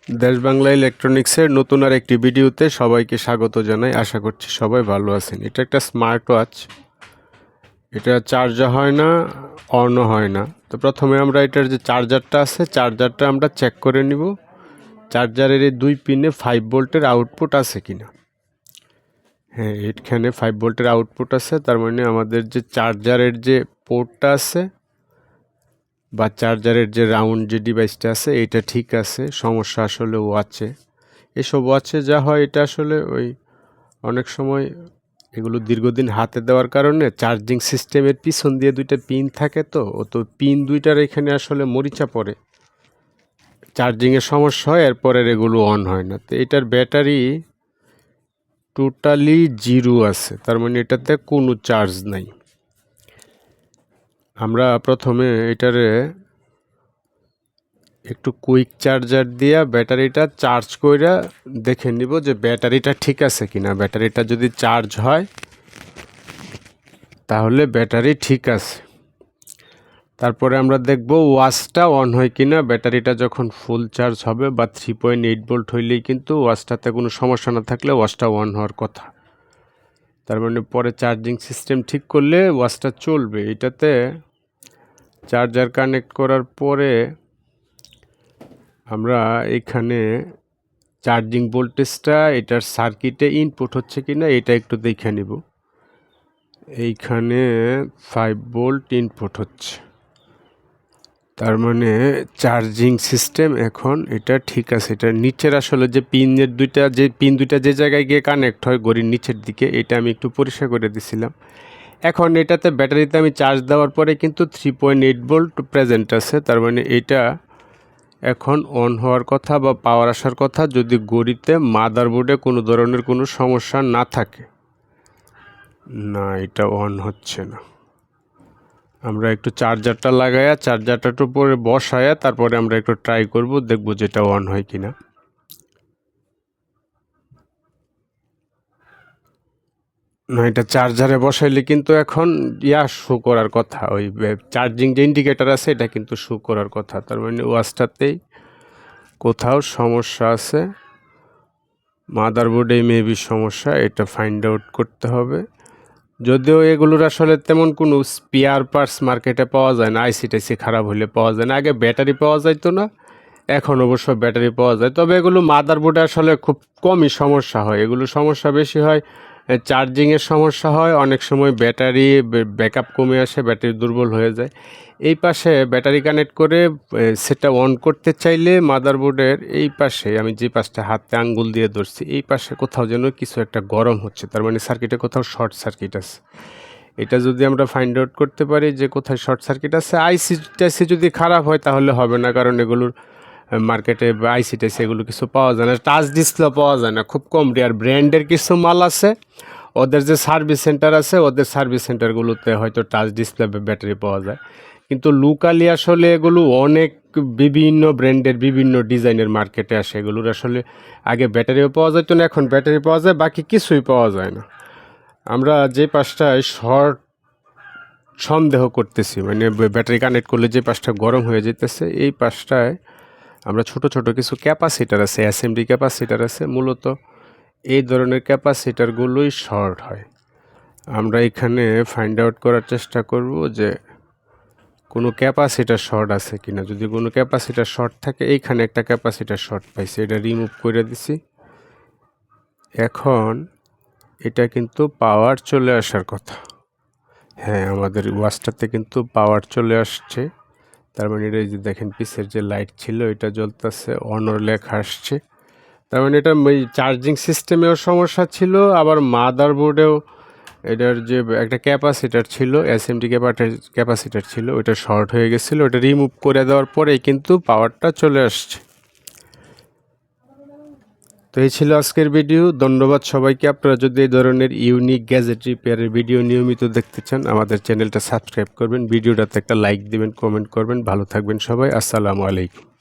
দেশ বাংলা ইলেকট্রনিক্সের নতুন আর একটি ভিডিওতে সবাইকে স্বাগত জানাই। আশা করছি সবাই ভালো আছেন। এটা একটা স্মার্ট ওয়াচ, এটা চার্জ হয় না, অনও হয় না। তো প্রথমে আমরা এটার যে চার্জারটা আছে, চার্জারটা আমরা চেক করে নিব চার্জারের এই 2 পিনে 5 ভোল্টের আউটপুট আছে কিনা। হ্যাঁ, এখানে 5 ভোল্টের আউটপুট আছে, তার মানে আমাদের যে চার্জারের যে পোর্টটা আছে বা চার্জারের যে রাউন্ড যে ডিভাইসটা আছে এটা ঠিক আছে। সমস্যা আসলে ওয়াচে, এসব ওয়াচে যা হয় এটা আসলে ওই অনেক সময় এগুলো দীর্ঘদিন হাতে দেওয়ার কারণে চার্জিং সিস্টেমের পিছন দিয়ে 2টা পিন থাকে, তো পিন 2টার এখানে আসলে মরিচা পড়ে, চার্জিংয়ের সমস্যা হয়, এরপরের এগুলো অন হয় না। তো এটার ব্যাটারি টোটালি 0 আছে, তার মানে এটাতে কোনো চার্জ নাই। আমরা প্রথমে এটারে একটু কুইক চার্জার দিয়া ব্যাটারিটা চার্জ কইরা দেখে নিব যে ব্যাটারিটা ঠিক আছে কিনা। ব্যাটারিটা যদি চার্জ হয় তাহলে ব্যাটারি ঠিক আছে। তারপরে আমরা দেখব ওয়াচটা অন হয় কিনা। ব্যাটারিটা যখন ফুল চার্জ হবে বা 3.8 ভোল্ট হইলেই কিন্তু ওয়াচটাতে কোনো সমস্যা না থাকলে ওয়াচটা অন হওয়ার কথা। তার মানে পরে চার্জিং সিস্টেম ঠিক করলে ওয়াচটা চলবে। এটাতে চার্জার কানেক্ট করার পরে আমরা এখানে চার্জিং ভোল্টেজটা এটার সার্কিটে ইনপুট হচ্ছে কিনা এটা একটু দেখে নিব। এইখানে 5 ভোল্ট ইনপুট হচ্ছে, তার মানে চার্জিং সিস্টেম এখন এটা ঠিক আছে। এটা নিচের আসলে যে পিন দুইটা যে জায়গায় গিয়ে কানেক্ট হয় ঘড়ির নিচের দিকে, এটা আমি একটু পরিষ্কার করে দিছিলাম। এখন এটাতে ব্যাটারিতে আমি চার্জ দেওয়ার পরে কিন্তু 3.8 ভোল্ট প্রেজেন্ট আছে, তার মানে এটা এখন অন হওয়ার কথা বা পাওয়ার আসার কথা যদি ঘড়িতে মাদারবোর্ডে কোনো ধরনের কোনো সমস্যা না থাকে। না, এটা অন হচ্ছে না। আমরা একটু চার্জারটা লাগায়া চার্জারটার উপরে বসায়া তারপরে আমরা একটু ট্রাই করব, দেখব যেটা অন হয় কিনা। না, এটা চার্জারে বসাইলে কিন্তু এখন শো করার কথা, ওই চার্জিং যে ইন্ডিকেটার আছে এটা কিন্তু শো করার কথা। তার মানে ওয়াচটাতেই কোথাও সমস্যা আছে, মাদারবোর্ডে মেবি সমস্যা, এটা ফাইন্ড আউট করতে হবে। যদিও এগুলোর আসলে তেমন কোনো স্পেয়ার পার্টস মার্কেটে পাওয়া যায় না, আইসি টাইসি খারাপ হলে পাওয়া যায় না। আগে ব্যাটারি পাওয়া যাইতো না, এখন অবশ্য ব্যাটারি পাওয়া যায়। তবে এগুলো মাদারবোর্ডে আসলে খুব কমই সমস্যা হয়, এগুলো সমস্যা বেশি হয় চার্জিংয়ের সমস্যা হয়, অনেক সময় ব্যাটারি ব্যাকআপ কমে আসে, ব্যাটারি দুর্বল হয়ে যায়। এই পাশে ব্যাটারি কানেক্ট করে সেটা অন করতে চাইলে মাদারবোর্ডের এই পাশে, আমি যে পাশটা হাতে আঙ্গুল দিয়ে ধরছি, এই পাশে কোথাও যেন কিছু একটা গরম হচ্ছে, তার মানে সার্কিটে কোথাও শর্ট সার্কিট আছে। এটা যদি আমরা ফাইন্ড আউট করতে পারি যে কোথায় শর্ট সার্কিট আছে, আইসি যদি খারাপ হয় তাহলে হবে না, কারণ এগুলোর মার্কেটে আইসি টাইসি এগুলো কিছু পাওয়া যায় না, টাচ ডিসপ্লে পাওয়া যায় না, খুব কম রেয়ার ব্র্যান্ডের কিছু মাল আছে। ওদের যে সার্ভিস সেন্টার আছে, ওদের সার্ভিস সেন্টারগুলোতে হয়তো টাচ ডিসপ্লে ব্যাটারি পাওয়া যায়, কিন্তু লোকালি আসলে এগুলো অনেক বিভিন্ন ব্র্যান্ডের বিভিন্ন ডিজাইনের মার্কেটে আসে। এগুলোর আসলে আগে ব্যাটারিও পাওয়া যেত না, এখন ব্যাটারি পাওয়া যায়, বাকি কিছুই পাওয়া যায় না। আমরা যে পাশটায় শর্ট সন্দেহ করতেছি, মানে ব্যাটারি কানেক্ট করলে যে পাশটা গরম হয়ে যেতেছে, এই পাশটায় আমরা ছোট ছোট কিছু ক্যাপাসিটার আছে, এসএমডি ক্যাপাসিটার আছে, মূলত এই ধরনের ক্যাপাসিটারগুলোই শর্ট হয়। আমরা এখানে ফাইন্ড আউট করার চেষ্টা করব যে কোনো ক্যাপাসিটার শর্ট আছে কিনা। যদি কোনো ক্যাপাসিটার শর্ট থাকে, এইখানে একটা ক্যাপাসিটার শর্ট পাইছি, এটা রিমুভ করে দিছি। এখন এটা কিন্তু পাওয়ার চলে আসার কথা। হ্যাঁ, আমাদের ওয়াচটাতে কিন্তু পাওয়ার চলে আসছে, তার মানে এটা যে দেখেন পিসের যে লাইট ছিল এটা জ্বলতেছে, অনর লেখা আসছে, তার মানে এটা চার্জিং সিস্টেমেও সমস্যা ছিল, আবার মাদারবোর্ডেও এটার যে একটা ক্যাপাসিটার ছিল, এসএমডি ক্যাপাসিটার ছিল, ওটা শর্ট হয়ে গেছিলো। ওটা রিমুভ করে দেওয়ার পরেই কিন্তু পাওয়ারটা চলে আসছে। তো এই ছিল আজকের ভিডিও। ধন্যবাদ সবাইকে। আপনারা যদি এই ধরনের ইউনিক গ্যাজেট রিপেয়ারের ভিডিও নিয়মিত দেখতে চান, আমাদের চ্যানেলটা সাবস্ক্রাইব করবেন, ভিডিওটাতে একটা লাইক দিবেন, কমেন্ট করবেন। ভালো থাকবেন সবাই। আসসালামু আলাইকুম।